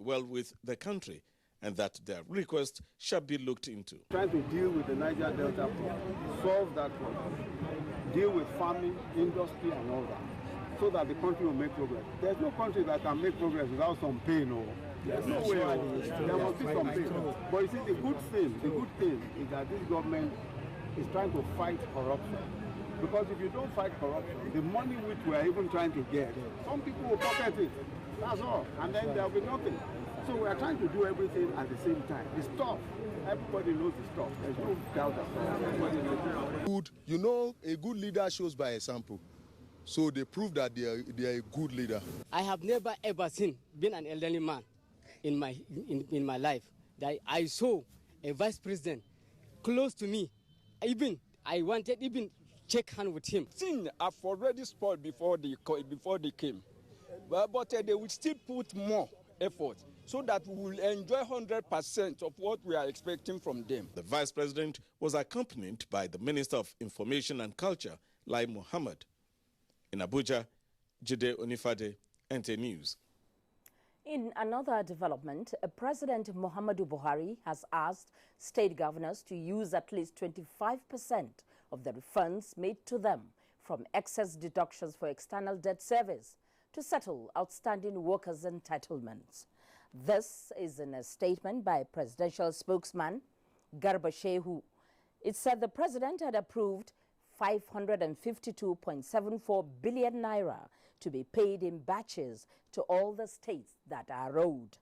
well with the country and that their request shall be looked into. Trying to deal with the Niger Delta problem, solve that problem, deal with farming, industry and all that, so that the country will make progress. There's no country that can make progress without some pain. There's no way. There must be some pain. But you see, the good thing is that this government is trying to fight corruption. Because if you don't fight corruption, the money which we are even trying to get, some people will pocket it. That's all. And then there will be nothing. So we are trying to do everything at the same time. The stuff, everybody knows the stuff. There's no doubt about it. Everybody knows. You know, a good leader shows by example. So they prove that they are a good leader. I have never ever been an elderly man in my life that I saw a vice president close to me. I wanted shake hand with him. Things have already spoiled before they came, but they will still put more effort so that we will enjoy 100% of what we are expecting from them. The vice president was accompanied by the Minister of Information and Culture, Lai Mohammed. In Abuja, Jide Onifade, NTA News. In another development, President Muhammadu Buhari has asked state governors to use at least 25% of the refunds made to them from excess deductions for external debt service to settle outstanding workers' entitlements. This is in a statement by presidential spokesman Garba Shehu. It said the president had approved 552.74 billion naira to be paid in batches to all the states that are owed.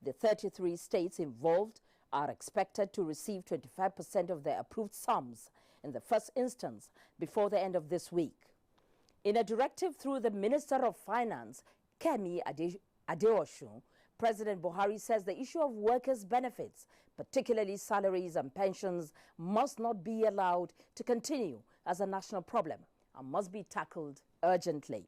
The 33 states involved are expected to receive 25% of their approved sums in the first instance before the end of this week. In a directive through the Minister of Finance, Kemi Adeosun, President Buhari says the issue of workers' benefits, particularly salaries and pensions, must not be allowed to continue as a national problem and must be tackled urgently.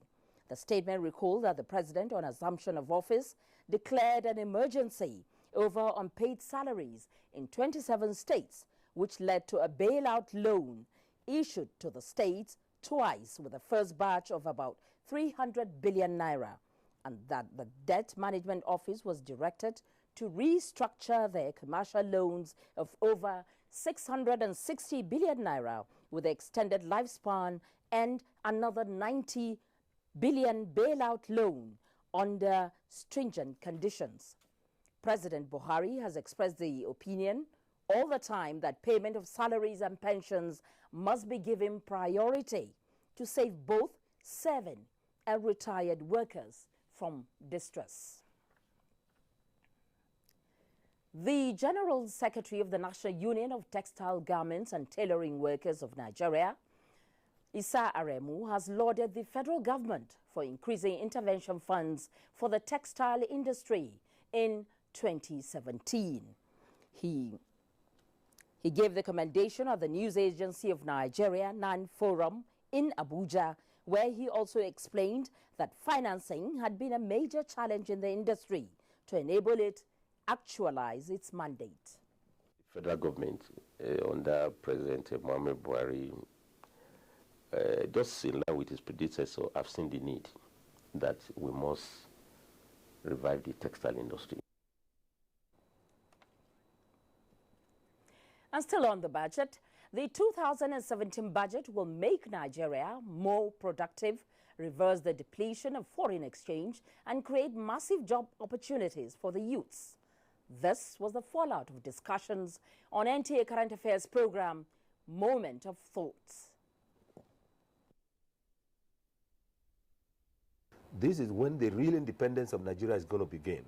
The statement recalled that the president, on assumption of office, declared an emergency over unpaid salaries in 27 states, which led to a bailout loan issued to the states twice with the first batch of about 300 billion naira, and that the Debt Management Office was directed to restructure their commercial loans of over 660 billion naira with the extended lifespan and another 90 billion bailout loan under stringent conditions. President Buhari has expressed the opinion all the time that payment of salaries and pensions must be given priority to save both serving and retired workers from distress. The General Secretary of the National Union of Textile Garments and Tailoring Workers of Nigeria, Issa Aremu, has lauded the federal government for increasing intervention funds for the textile industry in 2017. He gave the commendation at the News Agency of Nigeria, NAN Forum, in Abuja, where he also explained that financing had been a major challenge in the industry to enable it actualize its mandate. The federal government under President Muhammadu Buhari, just in line with his predecessor, have seen the need that we must revive the textile industry. And still on the budget, the 2017 budget will make Nigeria more productive, reverse the depletion of foreign exchange, and create massive job opportunities for the youths. This was the fallout of discussions on NTA Current Affairs program, Moment of Thoughts. This is when the real independence of Nigeria is going to begin.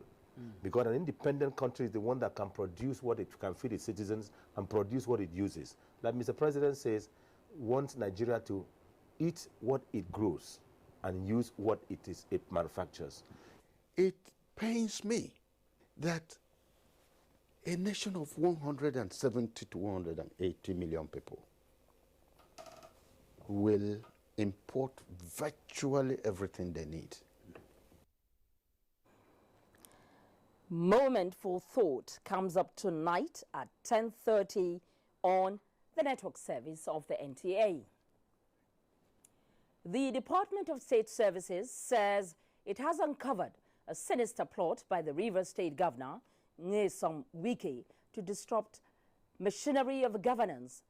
Because an independent country is the one that can produce what it can feed its citizens and produce what it uses. Like Mr. President says, wants Nigeria to eat what it grows and use what it manufactures. It pains me that a nation of 170 to 180 million people will import virtually everything they need. Moment for Thought comes up tonight at 10:30 on the network service of the NTA. The Department of State Services says it has uncovered a sinister plot by the Rivers State Governor, Nyesom Wike, to disrupt machinery of governance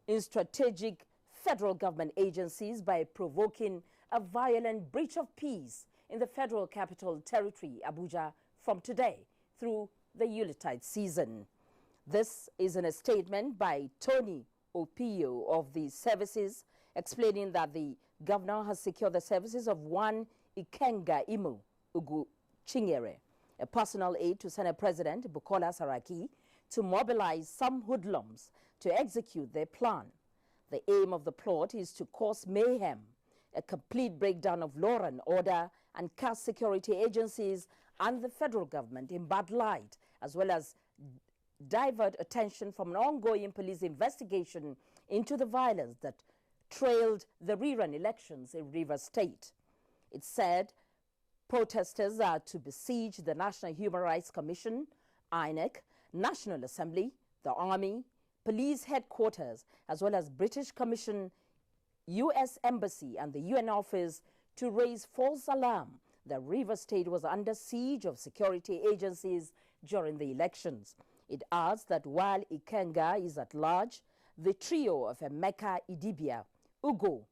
in strategic federal government agencies by provoking a violent breach of peace in the Federal Capital Territory, Abuja, from today through the Yuletide season. This is in a statement by Tony Opio of the services, explaining that the governor has secured the services of one Ikenga Imu Ugu Chinyere, a personal aide to Senate President Bukola Saraki, to mobilize some hoodlums to execute their plan. The aim of the plot is to cause mayhem, a complete breakdown of law and order, and cast security agencies and the federal government in bad light, as well as divert attention from an ongoing police investigation into the violence that trailed the rerun elections in Rivers State. It said protesters are to besiege the National Human Rights Commission, INEC, National Assembly, the Army, Police Headquarters, as well as British Commission, U.S. Embassy and the UN office to raise false alarm that Rivers State was under siege of security agencies during the elections. It adds that while Ikenga is at large, the trio of Emeka Idibia, Ugo,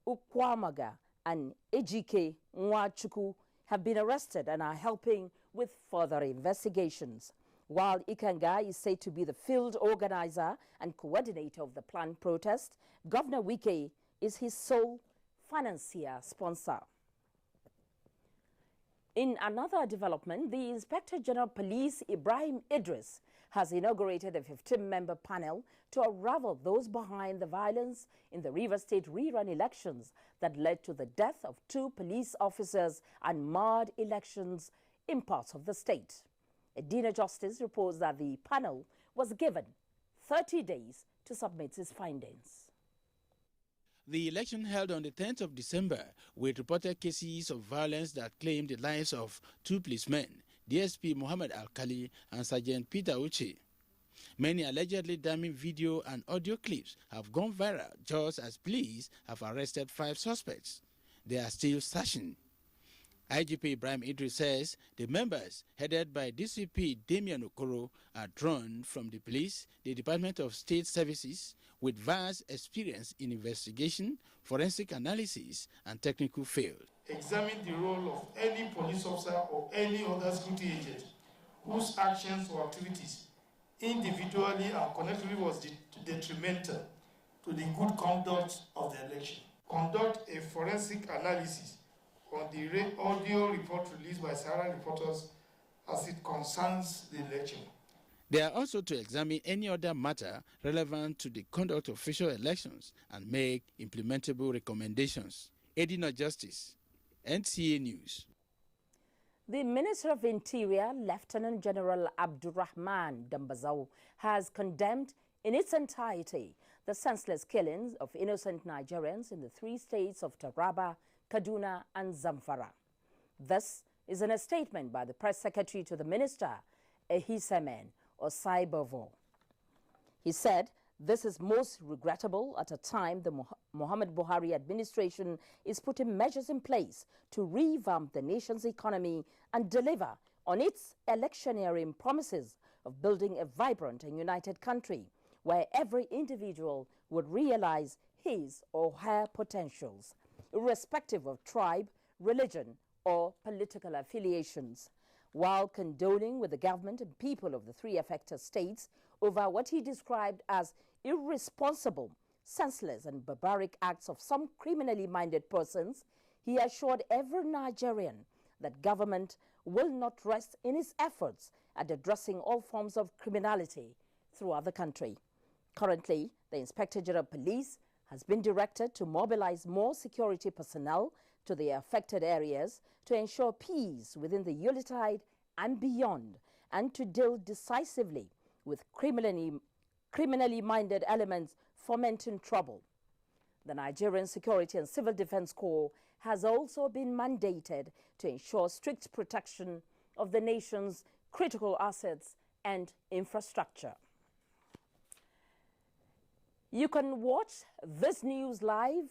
Ukwamaga, and Ejike Nwachukwu have been arrested and are helping with further investigations. While Ikenga is said to be the field organizer and coordinator of the planned protest, Governor Wike is his sole financier sponsor. In another development, the Inspector General Police Ibrahim Idris has inaugurated a 15-member panel to unravel those behind the violence in the Rivers State rerun elections that led to the death of 2 police officers and marred elections in parts of the state. Edina Justice reports that the panel was given 30 days to submit its findings. The election held on the 10th of December with reported cases of violence that claimed the lives of 2 policemen, DSP Muhammad Alkali and Sergeant Peter Uche. Many allegedly damning video and audio clips have gone viral just as police have arrested 5 suspects. They are still searching. IGP Ibrahim Idris says the members, headed by DCP Damian Okoro, are drawn from the police, the Department of State Services, with vast experience in investigation, forensic analysis, and technical field. Examine the role of any police officer or any other security agent whose actions or activities individually and collectively was detrimental to the good conduct of the election. Conduct a forensic analysis on the audio report released by Sahara reporters as it concerns the election. They are also to examine any other matter relevant to the conduct of official elections and make implementable recommendations. Edina Justice, NTA News. The Minister of Interior, Lieutenant General Abdurrahman Dambazau, has condemned in its entirety the senseless killings of innocent Nigerians in the 3 states of Taraba, Kaduna and Zamfara. This is in a statement by the press secretary to the minister, Ehisemen Osaibovo. He said, "This is most regrettable at a time the Muhammad Buhari administration is putting measures in place to revamp the nation's economy and deliver on its electioneering promises of building a vibrant and united country where every individual would realize his or her potentials, irrespective of tribe, religion, or political affiliations," while condoning with the government and people of the 3 affected states over what he described as irresponsible, senseless, and barbaric acts of some criminally minded persons. He assured every Nigerian that government will not rest in its efforts at addressing all forms of criminality throughout the country. Currently, the Inspector General of Police has been directed to mobilize more security personnel to the affected areas to ensure peace within the Yuletide and beyond, and to deal decisively with criminally minded elements fomenting trouble. The Nigerian Security and Civil Defense Corps has also been mandated to ensure strict protection of the nation's critical assets and infrastructure. You can watch this news live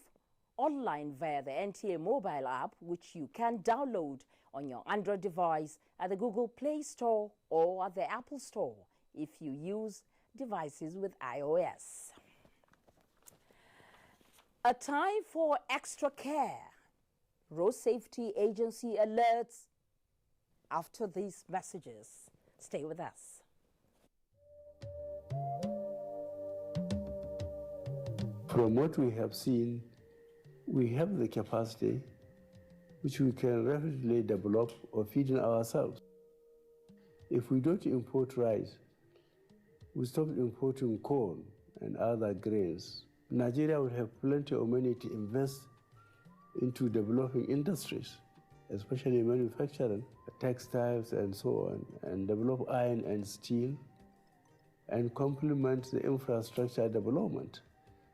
online via the NTA Mobile App, which you can download on your Android device at the Google Play Store or at the Apple Store if you use devices with iOS. A time for extra care. Road Safety Agency alerts after these messages. Stay with us. From what we have seen, we have the capacity which we can rapidly develop or feed in ourselves. If we don't import rice, we stop importing corn and other grains, Nigeria will have plenty of money to invest into developing industries, especially manufacturing, textiles and so on, and develop iron and steel, and complement the infrastructure development.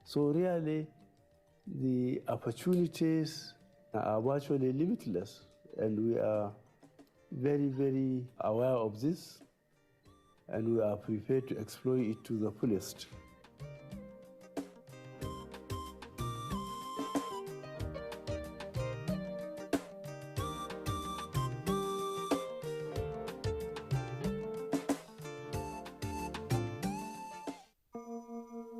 So really, the opportunities are virtually limitless, and we are very, very aware of this, and we are prepared to exploit it to the fullest.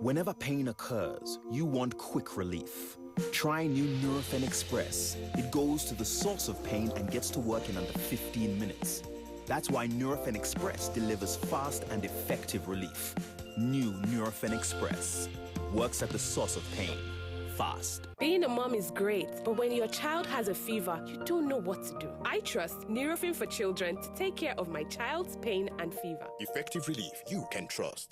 Whenever pain occurs, you want quick relief. Try new Nurofen Express. It goes to the source of pain and gets to work in under 15 minutes. That's why Nurofen Express delivers fast and effective relief. New Nurofen Express works at the source of pain, fast. Being a mom is great, but when your child has a fever, you don't know what to do. I trust Nurofen for Children to take care of my child's pain and fever. Effective relief you can trust.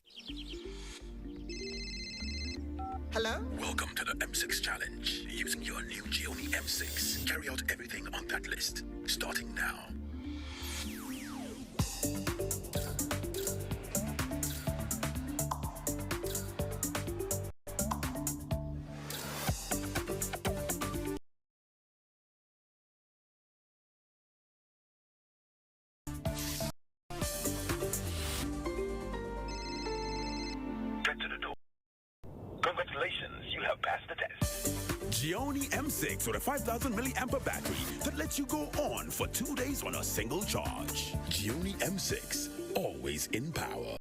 Hello? Welcome to the M6 Challenge. Using your new Xiaomi M6, carry out everything on that list, starting now. Xiaomi M6 with a 5,000 milliampere battery that lets you go on for 2 days on a single charge. Xiaomi M6, always in power.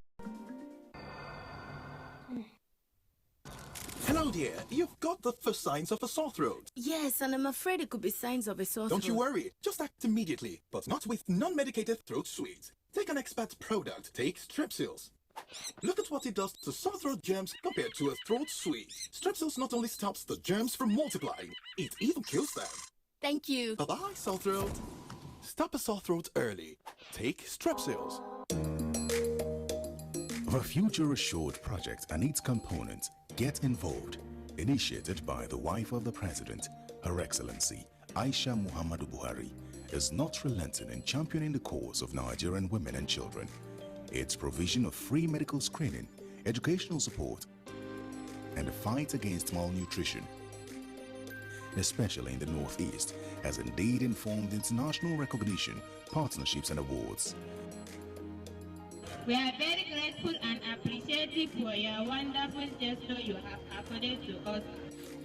Hello, dear. You've got the first signs of a sore throat. Yes, and I'm afraid it could be signs of a sore throat. Don't you worry. Just act immediately, but not with non-medicated throat sweets. Take an expert product. Take Strepsils. Look at what it does to sore throat germs compared to a throat sweet. Strepsils not only stops the germs from multiplying, it even kills them. Thank you. Bye-bye, sore throat. Stop a sore throat early. Take Strepsils. The Future Assured project and its components, Get Involved, initiated by the wife of the President, Her Excellency Aisha Muhammadu Buhari, is not relenting in championing the cause of Nigerian women and children. Its provision of free medical screening, educational support, and the fight against malnutrition, especially in the Northeast, has indeed informed international recognition, partnerships, and awards. We are very grateful and appreciative for your wonderful gesture you have accorded to us.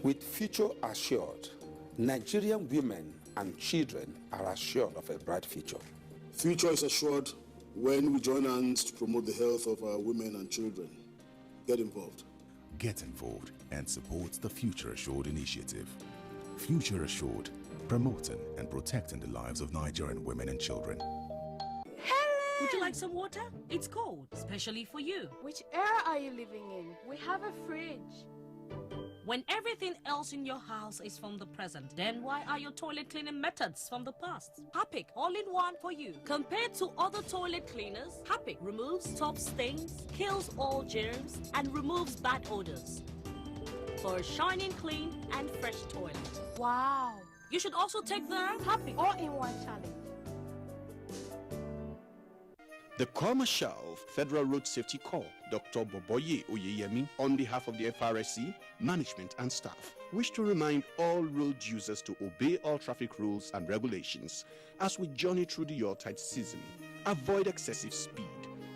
With Future Assured, Nigerian women and children are assured of a bright future. Future is assured when we join hands to promote the health of our women and children. Get involved. Get involved and support the Future Assured initiative. Future Assured, promoting and protecting the lives of Nigerian women and children. Would you like some water? It's cold, especially for you. Which era are you living in? We have a fridge. When everything else in your house is from the present, then why are your toilet cleaning methods from the past? Harpic, all-in-one for you. Compared to other toilet cleaners, Harpic removes top stains, kills all germs, and removes bad odors for a shining, clean, and fresh toilet. Wow! You should also take the Harpic all-in-one challenge. The Commercial Federal Road Safety Corps, Dr. Boboye Oyeyemi, on behalf of the FRSC, management and staff, wish to remind all road users to obey all traffic rules and regulations as we journey through the Yuletide season. Avoid excessive speed.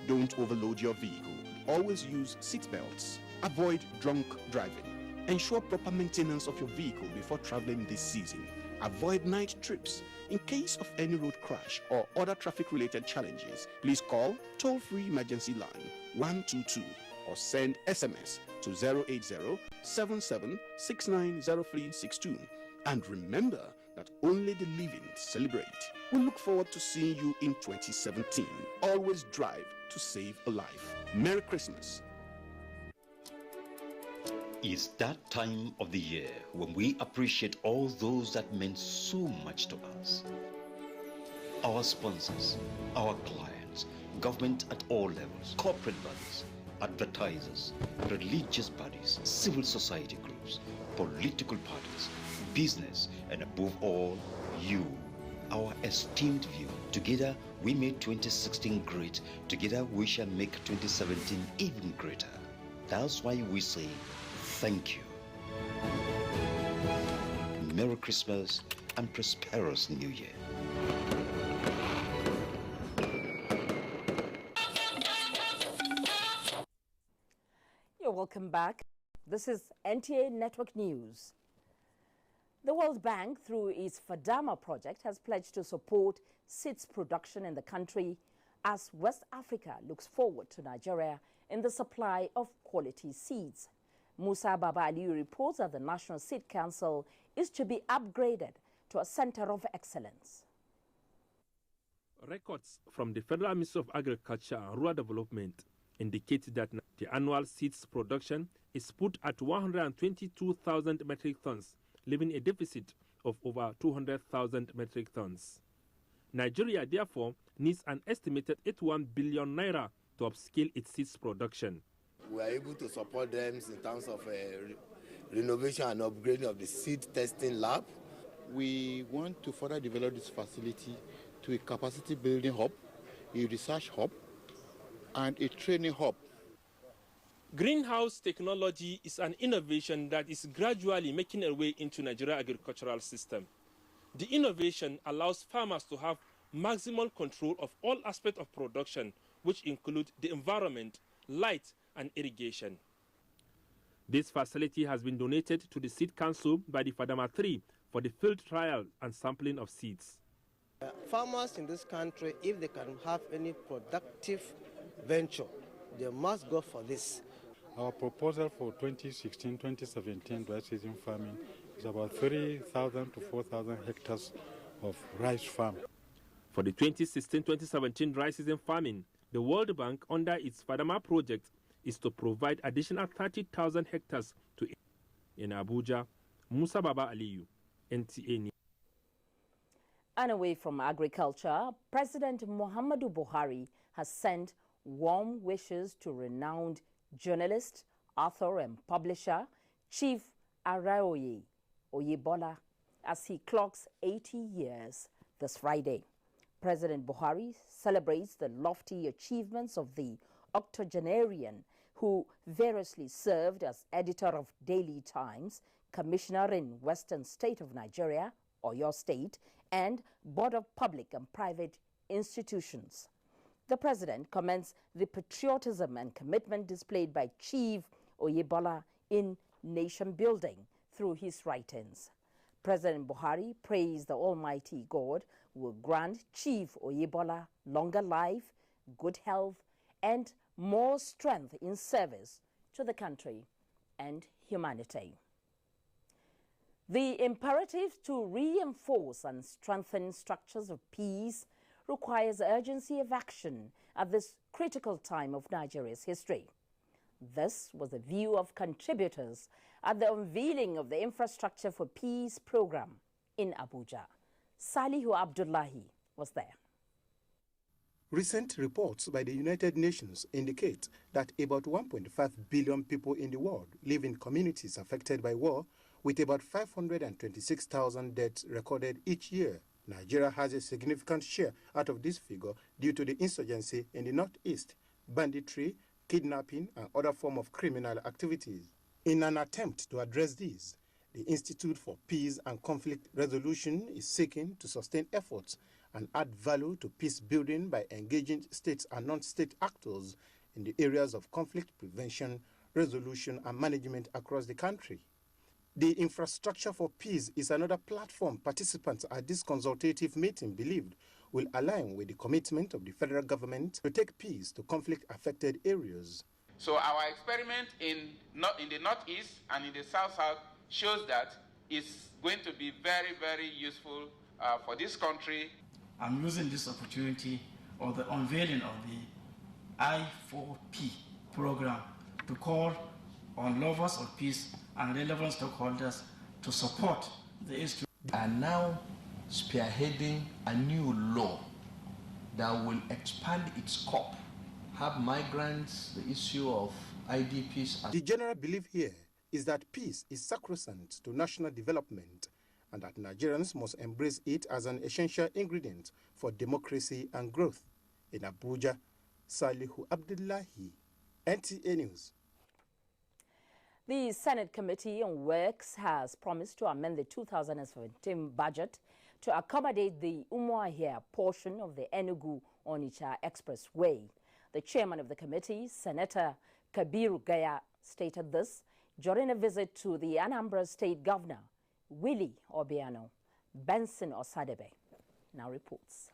Don't overload your vehicle. Always use seat belts. Avoid drunk driving. Ensure proper maintenance of your vehicle before traveling this season. Avoid night trips. In case of any road crash or other traffic-related challenges, please call toll-free emergency line 122 or send SMS to 080-77690362. And remember that only the living celebrate. We look forward to seeing you in 2017. Always drive to save a life. Merry Christmas. It's that time of the year when we appreciate all those that meant so much to us. Our sponsors, our clients, government at all levels, corporate bodies, advertisers, religious bodies, civil society groups, political parties, business, and above all, you, our esteemed viewer. Together, we made 2016 great. Together, we shall make 2017 even greater. That's why we say thank you. Merry Christmas and prosperous New Year. You're welcome back. This is NTA Network News. The World Bank, through its Fadama project, has pledged to support seeds production in the country as West Africa looks forward to Nigeria in the supply of quality seeds. Musa Baba Aliyu reports that the National Seed Council is to be upgraded to a center of excellence. Records from the Federal Ministry of Agriculture and Rural Development indicate that the annual seeds production is put at 122,000 metric tons, leaving a deficit of over 200,000 metric tons. Nigeria, therefore, needs an estimated 81 billion naira to upscale its seeds production. We are able to support them in terms of renovation and upgrading of the seed testing lab. We want to further develop this facility to a capacity building hub, a research hub, and a training hub. Greenhouse technology is an innovation that is gradually making a way into Nigeria's agricultural system. The innovation allows farmers to have maximum control of all aspects of production, which include the environment, light, and irrigation. This facility has been donated to the Seed Council by the Fadama 3 for the field trial and sampling of seeds. Farmers in this country, if they can have any productive venture, they must go for this. Our proposal for 2016-2017 dry season farming is about 3,000 to 4,000 hectares of rice farm. For the 2016-2017 dry season farming, the World Bank, under its Fadama project, is to provide additional 30,000 hectares to. In Abuja, Musa Baba Aliyu, NTA News. And away from agriculture, President Muhammadu Buhari has sent warm wishes to renowned journalist, author, and publisher Chief Araoye Oyebola as he clocks 80 years this Friday. President Buhari celebrates the lofty achievements of the octogenarian who variously served as editor of Daily Times, commissioner in Western State of Nigeria, Oyo State, and Board of Public and Private Institutions. The president commends the patriotism and commitment displayed by Chief Oyebola in nation building through his writings. President Buhari praised the Almighty God who will grant Chief Oyebola longer life, good health, and more strength in service to the country and humanity. The imperative to reinforce and strengthen structures of peace requires urgency of action at this critical time of Nigeria's history. This was the view of contributors at the unveiling of the Infrastructure for Peace program in Abuja. Salihu Abdullahi was there. Recent reports by the United Nations indicate that about 1.5 billion people in the world live in communities affected by war, with about 526,000 deaths recorded each year. Nigeria has a significant share out of this figure due to the insurgency in the northeast, banditry, kidnapping, and other forms of criminal activities. In an attempt to address these, the Institute for Peace and Conflict Resolution is seeking to sustain efforts and add value to peace building by engaging states and non-state actors in the areas of conflict prevention, resolution, and management across the country. The Infrastructure for Peace is another platform participants at this consultative meeting believed will align with the commitment of the federal government to take peace to conflict-affected areas. So our experiment in the Northeast and in the South-South shows that it's going to be very, very useful for this country. I'm using this opportunity of the unveiling of the I4P program to call on lovers of peace and relevant stakeholders to support the institute. And now spearheading a new law that will expand its scope, have migrants, the issue of IDPs. The general belief here is that peace is sacrosanct to national development and that Nigerians must embrace it as an essential ingredient for democracy and growth. In Abuja, Salihu Abdullahi, NTA News. The Senate Committee on Works has promised to amend the 2017 budget to accommodate the Umuahia portion of the Enugu-Onitsha Expressway. The chairman of the committee, Senator Kabiru Gaya, stated this during a visit to the Anambra State Governor, Willie Obiano. Benson Osadebe now reports.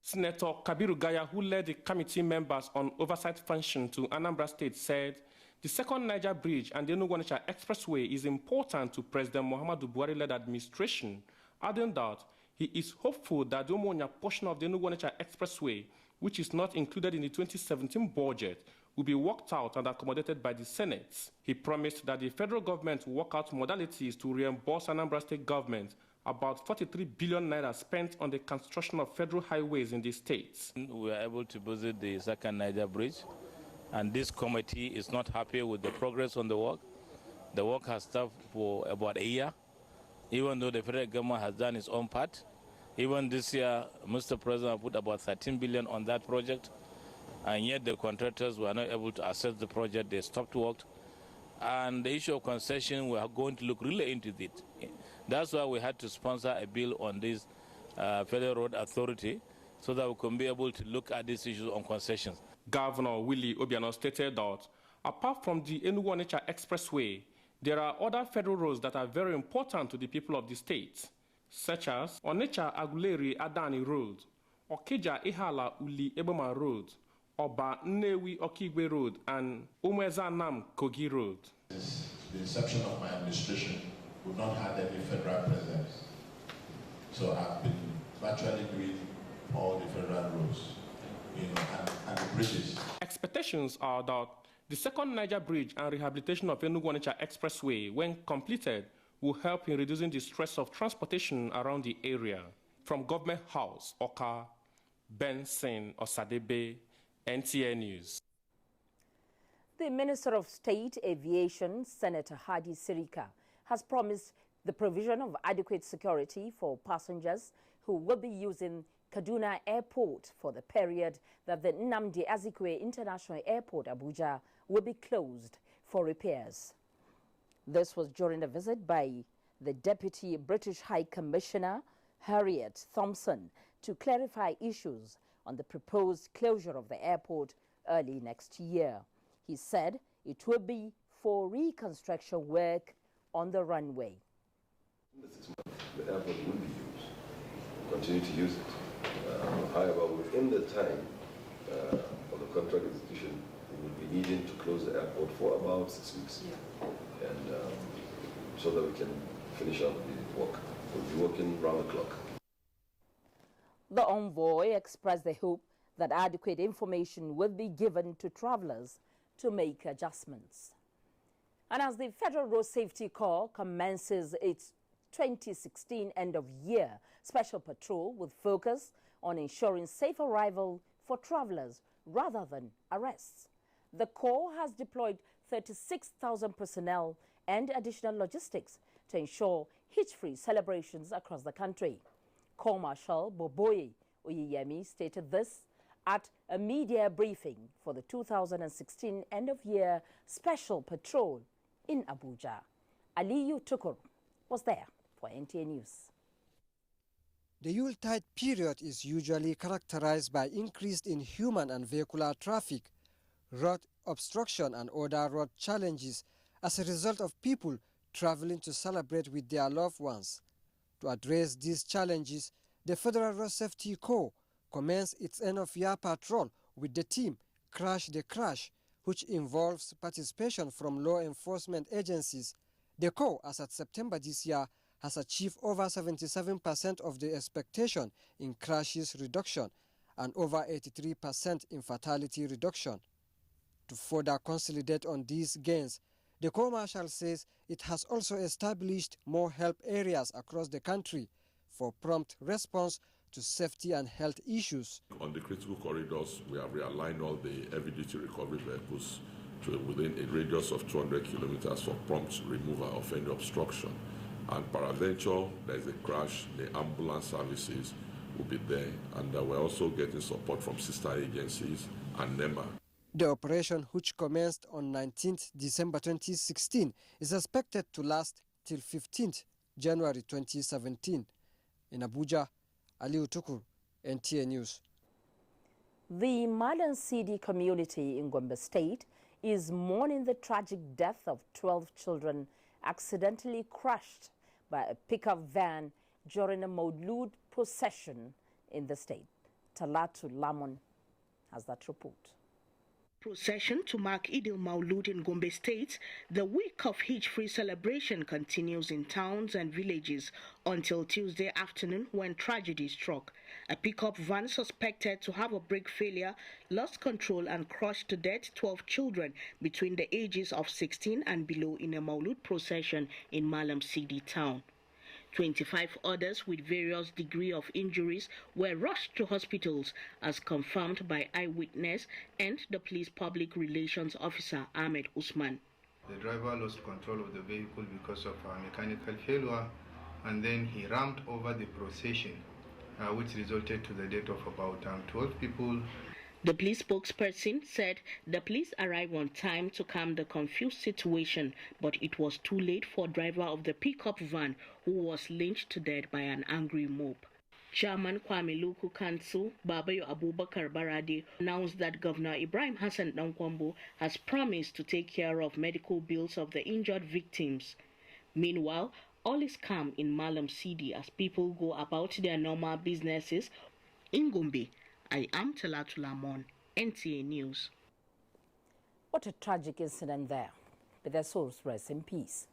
Senator Kabiru Gaya, who led the committee members on oversight function to Anambra State, said the second Niger Bridge and the Enugu-Onitsha Expressway is important to President Muhammadu Buhari-led administration, adding that he is hopeful that the Umuahia portion of the Enugu-Onitsha Expressway, which is not included in the 2017 budget, will be worked out and accommodated by the Senate. He promised that the federal government will work out modalities to reimburse Anambra State government about 43 billion naira spent on the construction of federal highways in the states. We were able to visit the second Niger Bridge, and this committee is not happy with the progress on the work. The work has stopped for about a year, even though the federal government has done its own part. Even this year, Mr. President put about 13 billion on that project, and yet the contractors were not able to assess the project. They stopped work. And the issue of concession, we are going to look really into it. That's why we had to sponsor a bill on this Federal Road Authority, so that we can be able to look at these issues on concessions. Governor Willie Obiano stated that apart from the Enugu-Onitsha Expressway, there are other federal roads that are very important to the people of the state, such as Onitsha Aguleri Adani Road, Okija Ihala Uli Eboma Road, Oba Nnewi Okigwe Road, and Umezanam Kogi Road. Since the inception of my administration, we've not had any federal presence. So I've been virtually doing all the federal roads, and the bridges. Expectations are that the second Niger Bridge and rehabilitation of Enugu-Onitsha Expressway, when completed, will help in reducing the stress of transportation around the area. From Government House, Oka, Benson Osadebe, NTA News. The Minister of State Aviation, Senator Hadi Sirika, has promised the provision of adequate security for passengers who will be using Kaduna Airport for the period that the Nnamdi Azikiwe International Airport, Abuja, will be closed for repairs. This was during a visit by the Deputy British High Commissioner, Harriet Thompson, to clarify issues on the proposed closure of the airport early next year. He said it will be for reconstruction work on the runway. In the 6 months, the airport will be used. We'll continue to use it. However, within the time of the contract execution, we will be needing to close the airport for about 6 weeks, and so that we can finish up the work. We'll be working round the clock. The envoy expressed the hope that adequate information will be given to travelers to make adjustments. And as the Federal Road Safety Corps commences its 2016 end-of-year special patrol with focus on ensuring safe arrival for travelers rather than arrests, the Corps has deployed 36,000 personnel and additional logistics to ensure hitch-free celebrations across the country. Corps Marshal Boboye Oyeyemi stated this at a media briefing for the 2016 end-of-year special patrol in Abuja. Aliyu Tukur was there for NTA News. The Yuletide period is usually characterized by increased in human and vehicular traffic, road obstruction and other road challenges as a result of people traveling to celebrate with their loved ones. To address these challenges, the Federal Road Safety Corps commenced its end-of-year patrol with the team Crash the Crash, which involves participation from law enforcement agencies. The Corps, as at September this year, has achieved over 77% of the expectation in crashes reduction and over 83% in fatality reduction. To further consolidate on these gains, the Corps Marshal says it has also established more help areas across the country for prompt response to safety and health issues. On the critical corridors, we have realigned all the heavy-duty recovery vehicles to within a radius of 200 kilometers for prompt removal of any obstruction. And peradventure, there is a crash, the ambulance services will be there, and we're also getting support from sister agencies and NEMA. The operation, which commenced on 19th December 2016, is expected to last till 15th January 2017. In Abuja, Aliu Tukur, NTA News. The Malan Sidi community in Gombe State is mourning the tragic death of 12 children accidentally crushed by a pickup van during a Maulud procession in the state. Talatu Lamon has that report. Procession to mark Eid al-Maulud in Gombe State, the week of Hajj-free celebration continues in towns and villages until Tuesday afternoon when tragedy struck. A pickup van suspected to have a brake failure lost control and crushed to death 12 children between the ages of 16 and below in a Maulud procession in Malam Sidi town. 25 others with various degrees of injuries were rushed to hospitals as confirmed by eyewitness and the police public relations officer Ahmed Usman. The driver lost control of the vehicle because of a mechanical failure, and then he rammed over the procession, which resulted to the death of about 12 people. The police spokesperson said the police arrived on time to calm the confused situation, but it was too late for driver of the pickup van, who was lynched to death by an angry mob. Chairman Kwame Luku Council, Babayo Abubakar Barade, announced that Governor Ibrahim Hassan Dankwambo has promised to take care of medical bills of the injured victims. Meanwhile, all is calm in Malam Sidi as people go about their normal businesses. In Gombe, I am Talatu Lamon, NTA News. What a tragic incident there. May their souls rest in peace.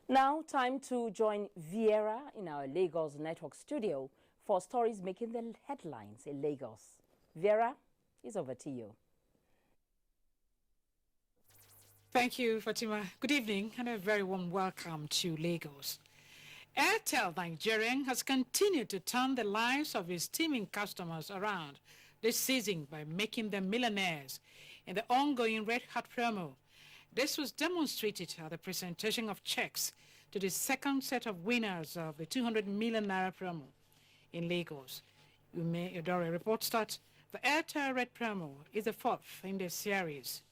Now, time to join Vieira in our Lagos network studio for stories making the headlines in Lagos. Vieira, it's over to you. Thank you, Fatima. Good evening and a very warm welcome to Lagos. Airtel Nigerian has continued to turn the lives of its teeming customers around this season by making them millionaires in the ongoing Red Hat promo. This was demonstrated at the presentation of checks to the second set of winners of the 200 million naira promo in Lagos. Ume Idore reports that the Airtel Red promo is the fourth in the series.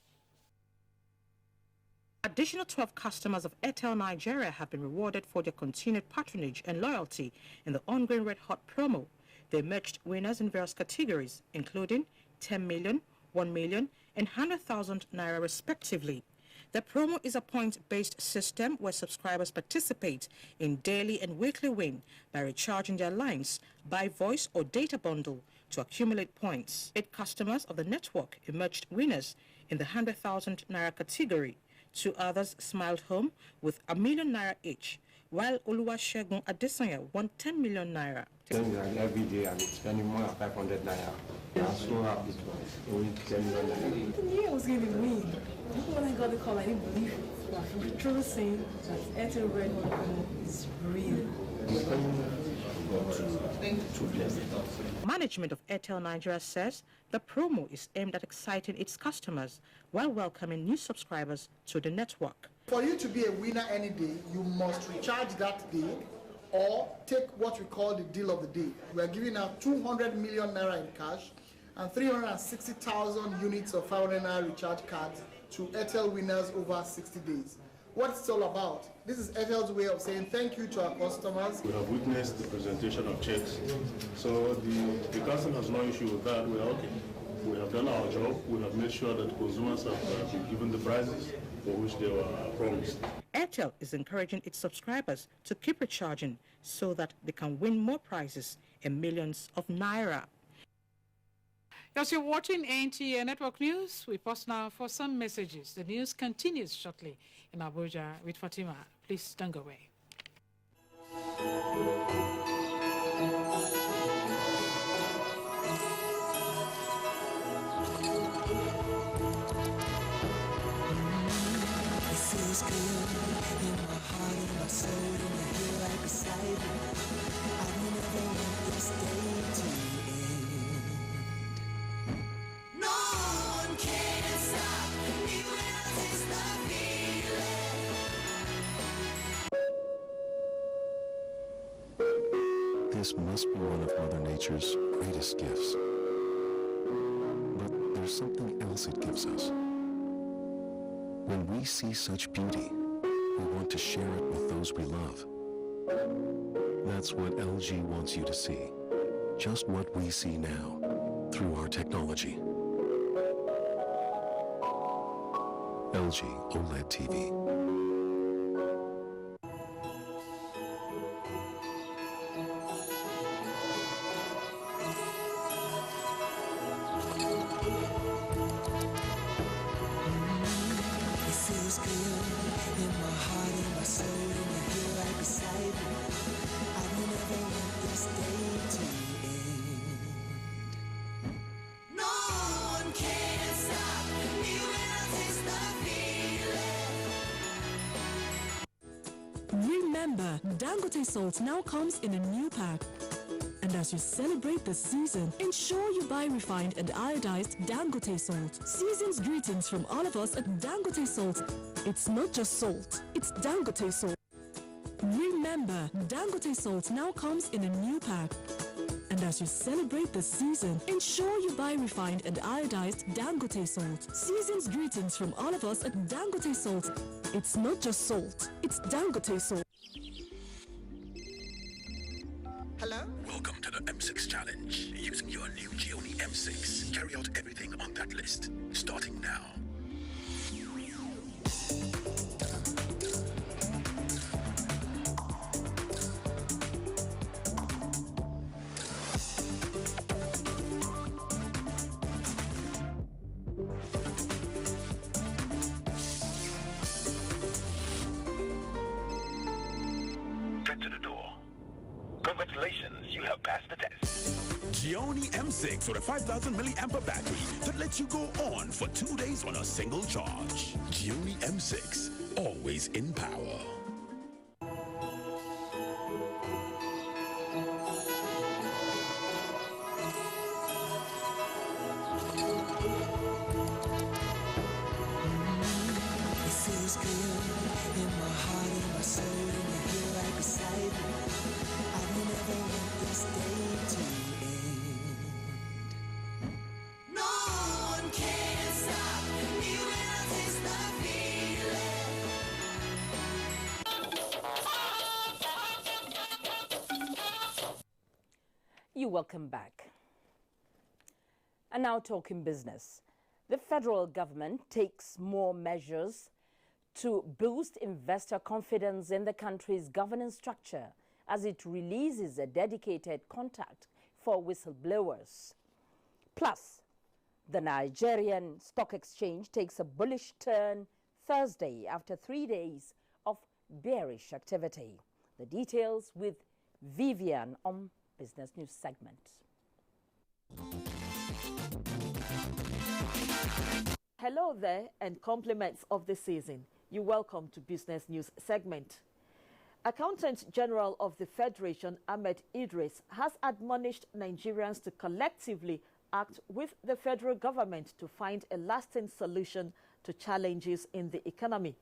Additional 12 customers of Airtel Nigeria have been rewarded for their continued patronage and loyalty in the ongoing Red Hot promo. They emerged winners in various categories, including 10 million, 1 million, and 100,000 naira respectively. The promo is a point-based system where subscribers participate in daily and weekly win by recharging their lines, by voice or data bundle to accumulate points. 8 customers of the network emerged winners in the 100,000 naira category. 2 others smiled home with 1 million naira each, while Oluwasegun Adesanya won 10 million naira. Every day I'm spending more than 500 naira. I'm so happy to win 10 million naira. I knew I was going to win. Even when I got the call, I didn't believe it. I'm truly saying that Airtel Red is real. Management of Airtel Nigeria says the promo is aimed at exciting its customers while welcoming new subscribers to the network. For you to be a winner any day, you must recharge that day or take what we call the deal of the day. We are giving out 200 million naira in cash and 360,000 units of 500 naira recharge cards to Airtel winners over 60 days. What it's all about. This is Airtel's way of saying thank you to our customers. We have witnessed the presentation of checks. So the customer has no issue with that. We are okay. We have done our job. We have made sure that consumers have been given the prizes for which they were promised. Airtel is encouraging its subscribers to keep recharging so that they can win more prizes and millions of naira. As you're watching NTA Network News, we pause now for some messages. The news continues shortly in Abuja with Fatima. Please don't go away. It feels good in my heart, in my soul, and you're here right beside me. I never want this day to end. No one can stop me when I taste the feeling. This must be one of Mother Nature's greatest gifts. But there's something else it gives us. When we see such beauty, we want to share it with those we love. That's what LG wants you to see. Just what we see now, through our technology. LG OLED TV. Remember, Dangote salt now comes in a new pack. And as you celebrate the season, ensure you buy refined and iodized Dangote salt. Season's greetings from all of us at Dangote Salt. It's not just salt, it's Dangote salt. Remember, Dangote salt now comes in a new pack. And as you celebrate the season, ensure you buy refined and iodized Dangote salt. Season's greetings from all of us at Dangote Salt. It's not just salt, it's Dangote salt. Hello? Welcome to the M6 Challenge. Using your new Gioni M6, carry out everything on that list. Starting now. Get to the door. Congratulations, you have passed the test. Gioni M6 with a 5,000 milliampere battery that lets you go on for 2 days on a single charge. Gioni M6, always in power. It feels good in my heart, in my soul, and you're here right beside me. I never want this day to end. No one can stop me when I taste the feeling. You're welcome back. And now talking business. The federal government takes more measures to boost investor confidence in the country's governance structure as it releases a dedicated contact for whistleblowers. Plus, the Nigerian Stock Exchange takes a bullish turn Thursday after 3 days of bearish activity. The details with Vivian on Business News segment. Hello there and compliments of the season. You're welcome to Business News segment. Accountant General of the Federation, Ahmed Idris, has admonished Nigerians to collectively act with the federal government to find a lasting solution to challenges in the economy.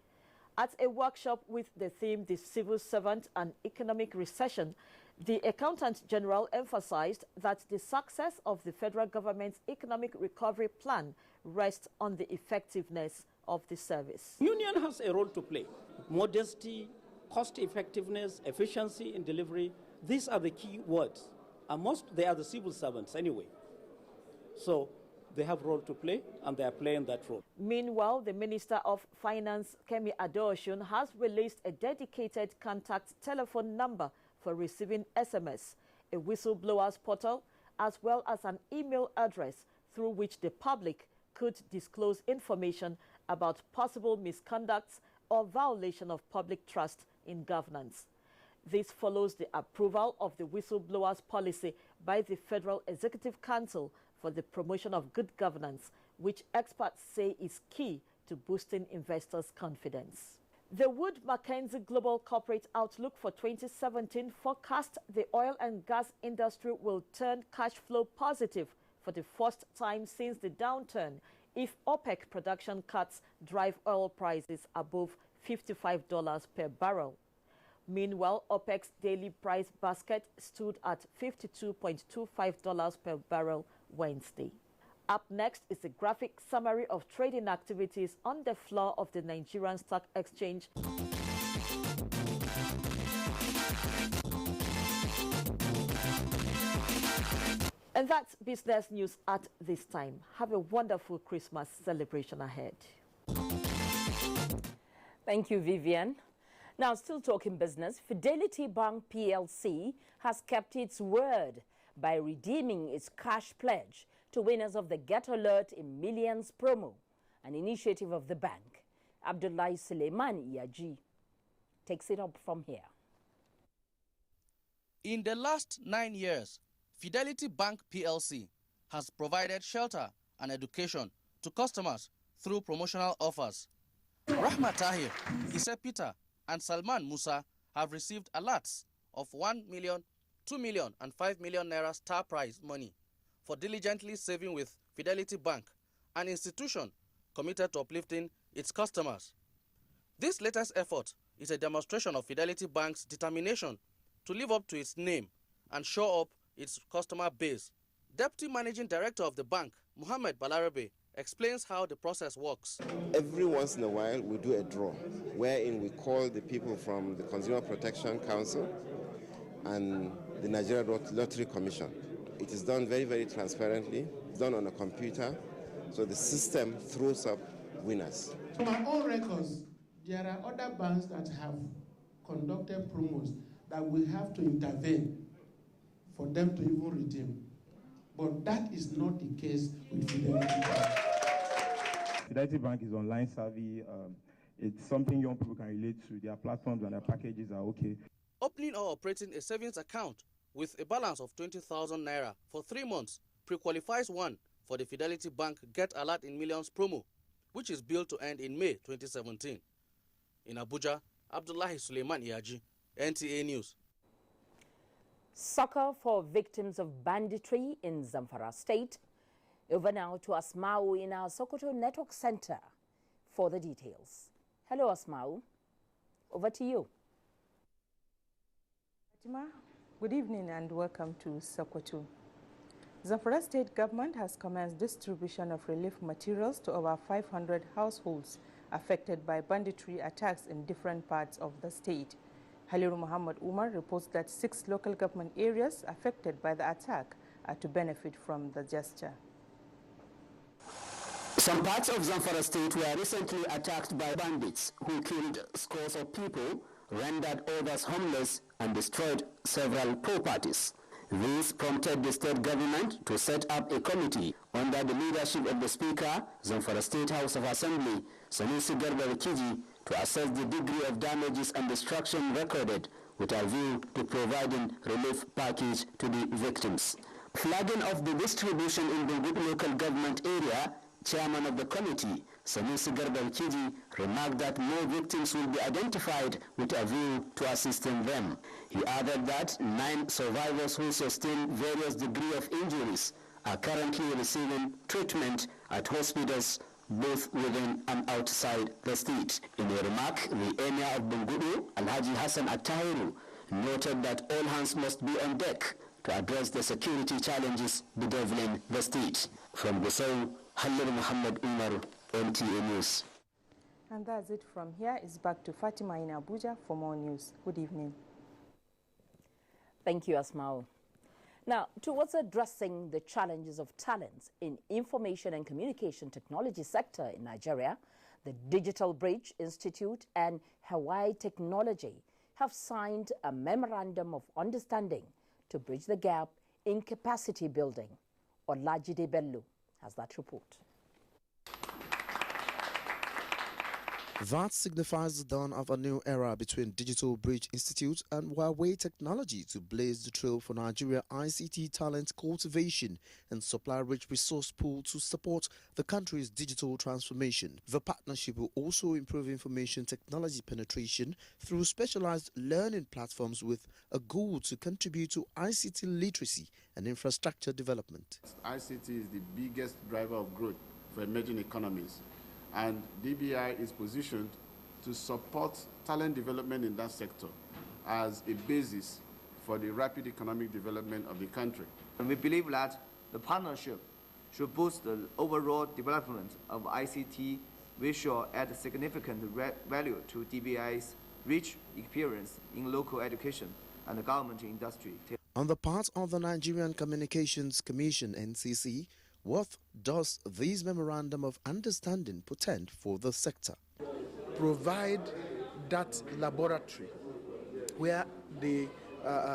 At a workshop with the theme The Civil Servant and Economic Recession, the Accountant General emphasized that the success of the federal government's economic recovery plan rests on the effectiveness of the service. Union has a role to play. Modesty, cost effectiveness, efficiency in delivery, these are the key words. And they are the civil servants anyway. So they have a role to play, and they are playing that role. Meanwhile, the Minister of Finance, Kemi Adeosun, has released a dedicated contact telephone number for receiving SMS, a whistleblowers portal, as well as an email address through which the public could disclose information about possible misconducts or violation of public trust in governance. This follows the approval of the whistleblowers policy by the Federal Executive Council for the promotion of good governance, which experts say is key to boosting investors' confidence. The Wood Mackenzie Global Corporate Outlook for 2017 forecast the oil and gas industry will turn cash flow positive for the first time since the downturn if OPEC production cuts drive oil prices above $55 per barrel. Meanwhile, OPEC's daily price basket stood at $52.25 per barrel Wednesday. Up next is a graphic summary of trading activities on the floor of the Nigerian Stock Exchange. And that's business news at this time. Have a wonderful Christmas celebration ahead. Thank you, Vivian. Now, still talking business, Fidelity Bank PLC has kept its word by redeeming its cash pledge to winners of the Get Alert in Millions promo, an initiative of the bank. Abdullahi Suleiman Iyaji takes it up from here. In the last 9 years, Fidelity Bank PLC has provided shelter and education to customers through promotional offers. Rahma Tahir, Issa Peter, and Salman Musa have received alerts of 1 million, 2 million, and 5 million naira star prize money for diligently saving with Fidelity Bank, an institution committed to uplifting its customers. This latest effort is a demonstration of Fidelity Bank's determination to live up to its name and show up its customer base. Deputy Managing Director of the bank, Muhammad Balarabe, explains how the process works. Every once in a while, we do a draw, wherein we call the people from the Consumer Protection Council and the Nigerian Lottery Commission. It is done very, very transparently. It's done on a computer, so the system throws up winners. From our own records, there are other banks that have conducted promos that we have to intervene for them to even redeem. But that is not the case with Fidelity Bank. Fidelity Bank is online savvy. It's something young people can relate to. Their platforms and their packages are okay. Opening or operating a savings account with a balance of 20,000 naira for 3 months pre-qualifies one for the Fidelity Bank Get Alert in Millions promo, which is billed to end in May 2017. In Abuja, Abdullahi Suleiman Iyaji, NTA News. Succor for victims of banditry in Zamfara State. Over now to Asmau in our Sokoto Network Center for the details. Hello, Asmau. Over to you. Fatima, good evening and welcome to Sokoto. Zamfara State government has commenced distribution of relief materials to over 500 households affected by banditry attacks in different parts of the state. Haliru Muhammad Umar reports that 6 local government areas affected by the attack are to benefit from the gesture. Some parts of Zamfara State were recently attacked by bandits who killed scores of people, rendered others homeless, and destroyed several properties. This prompted the state government to set up a committee under the leadership of the Speaker, Zamfara State House of Assembly, Sanusi Garba Kiji, to assess the degree of damages and destruction recorded with a view to providing relief package to the victims. Flagging off the distribution in the local government area, Chairman of the committee, Sanusi Garba Kiji, remarked that more victims will be identified with a view to assisting them. He added that 9 survivors who sustained various degrees of injuries are currently receiving treatment at hospitals both within and outside the state. In a remark, the Emir of Bungudu, Alhaji Hassan Attahiru, noted that all hands must be on deck to address the security challenges bedeviling the state. From Gusau, Halil Muhammad Umar, NTA News. And that's it from here. It's back to Fatima in Abuja for more news. Good evening. Thank you, Asmao. Now, towards addressing the challenges of talents in information and communication technology sector in Nigeria, the Digital Bridge Institute and Huawei Technology have signed a memorandum of understanding to bridge the gap in capacity building. Olajide Bello has that report. That signifies the dawn of a new era between Digital Bridge Institute and Huawei Technology to blaze the trail for Nigeria ICT talent cultivation and supply-rich resource pool to support the country's digital transformation. The partnership will also improve information technology penetration through specialized learning platforms with a goal to contribute to ICT literacy and infrastructure development. ICT is the biggest driver of growth for emerging economies. And DBI is positioned to support talent development in that sector as a basis for the rapid economic development of the country. And we believe that the partnership should boost the overall development of ICT, which shall add significant value to DBI's rich experience in local education and the government industry. On the part of the Nigerian Communications Commission, NCC, what does this memorandum of understanding portend for the sector? Provide that laboratory where the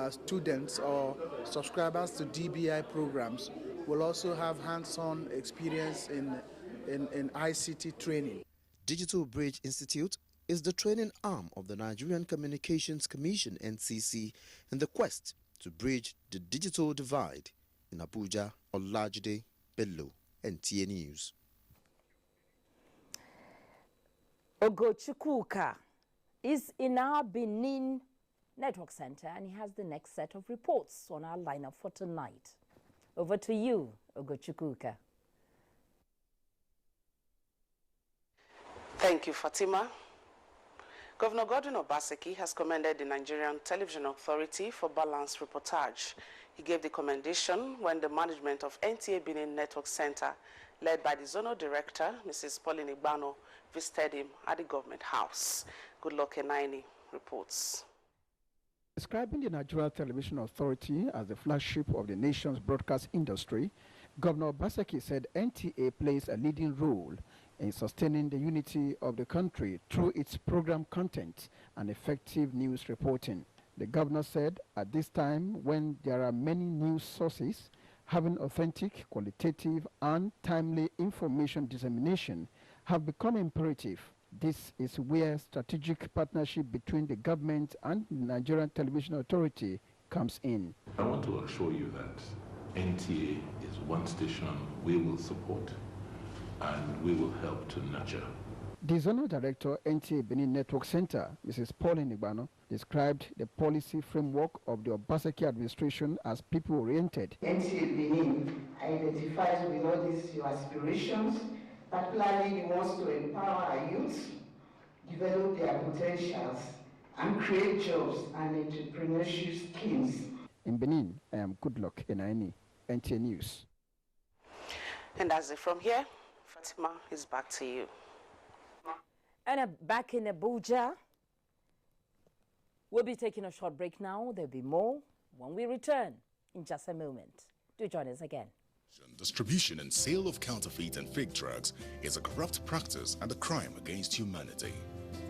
students or subscribers to DBI programs will also have hands-on experience in ICT training. Digital Bridge Institute is the training arm of the Nigerian Communications Commission, NCC, in the quest to bridge the digital divide. In Abuja, Olajide Bello, NTA News. Ogochukwuka is in our Benin Network Center and he has the next set of reports on our lineup for tonight. Over to you, Ogochukwuka. Thank you, Fatima. Governor Godwin Obaseki has commended the Nigerian Television Authority for balanced reportage. He gave the commendation when the management of NTA Benin Network Center, led by the Zonal Director, Mrs. Pauline Igbano, visited him at the Government House. Goodluck Enaini reports. Describing the Nigerian Television Authority as the flagship of the nation's broadcast industry, Governor Obaseki said NTA plays a leading role in sustaining the unity of the country through its program content and effective news reporting. The governor said at this time when there are many news sources, having authentic, qualitative and timely information dissemination have become imperative. This is where strategic partnership between the government and the Nigerian Television Authority comes in. I want to assure you that NTA is one station we will support and we will help to nurture. The Zonal Director, NTA Benin Network Center, Mrs. Pauline Igbano, described the policy framework of the Obaseki administration as people-oriented. NTA Benin identifies with all these your aspirations, particularly the ones to empower our youth, develop their potentials, and create jobs and entrepreneurship schemes. In Benin, I am Goodluck Enaini, NTA News. And that's it from here. Fatima is back to you. And back in Abuja, we'll be taking a short break now. There'll be more when we return in just a moment. Do join us again. Distribution and sale of counterfeit and fake drugs is a corrupt practice and a crime against humanity.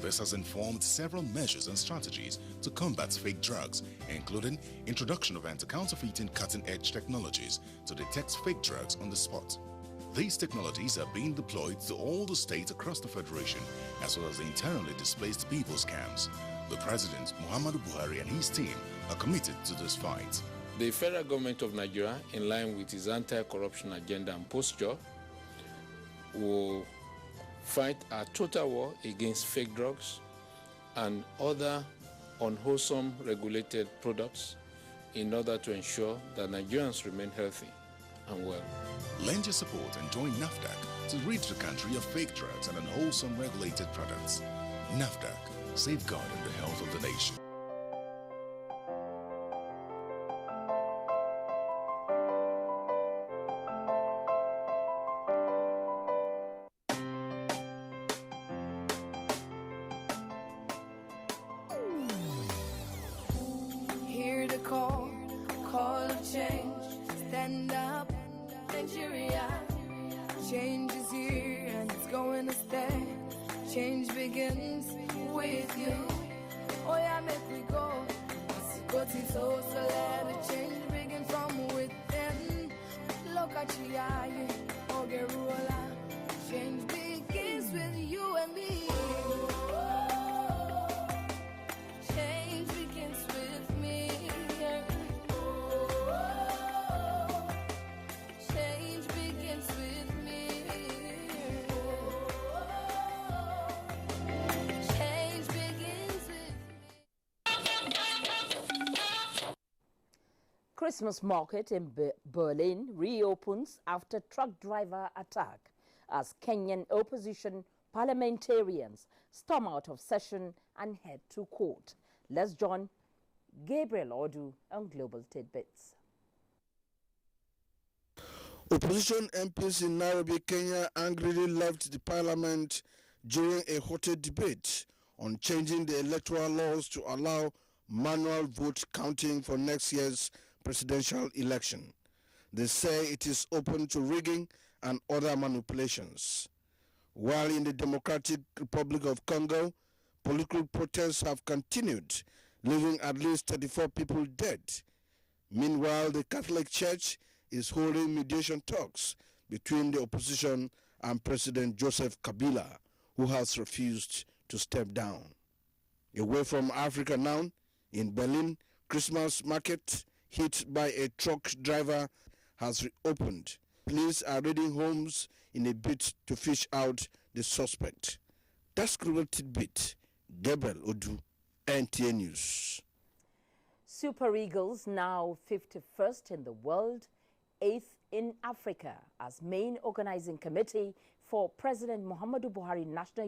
This has informed several measures and strategies to combat fake drugs, including introduction of anti-counterfeiting cutting-edge technologies to detect fake drugs on the spot. These technologies are being deployed to all the states across the Federation, as well as the internally displaced people's camps. The President, Muhammadu Buhari, and his team are committed to this fight. The federal government of Nigeria, in line with its anti-corruption agenda and posture, will fight a total war against fake drugs and other unwholesome regulated products in order to ensure that Nigerians remain healthy and well. Lend your support and join NAFDAC to rid the country of fake drugs and unwholesome regulated products. NAFDAC, safeguarding the health of the nation. Hear the call of change. Change is here and it's going to stay. Change begins with you. Oh yeah, make we go. So let the change begin from within. Look at you, Ogerola. Change begins with you and me. Change begins with me. Change begins with me. Change begins with Christmas market in Berlin reopens after truck driver attack as Kenyan opposition parliamentarians storm out of session and head to court. Let's join Gabriel Odu on Global Tidbits. Opposition MPs in Nairobi, Kenya angrily left the parliament during a heated debate on changing the electoral laws to allow manual vote counting for next year's presidential election. They say it is open to rigging and other manipulations. While in the Democratic Republic of Congo, political protests have continued, leaving at least 34 people dead. Meanwhile, the Catholic Church is holding mediation talks between the opposition and President Joseph Kabila, who has refused to step down. Away from Africa now, in Berlin, Christmas market hit by a truck driver has reopened. Police are raiding homes in a bid to fish out the suspect. That's Global Tidbit. Gabriel Odu, NTA News. Super Eagles, now 51st in the world, 8th in Africa, as main organizing committee for President Muhammadu Buhari National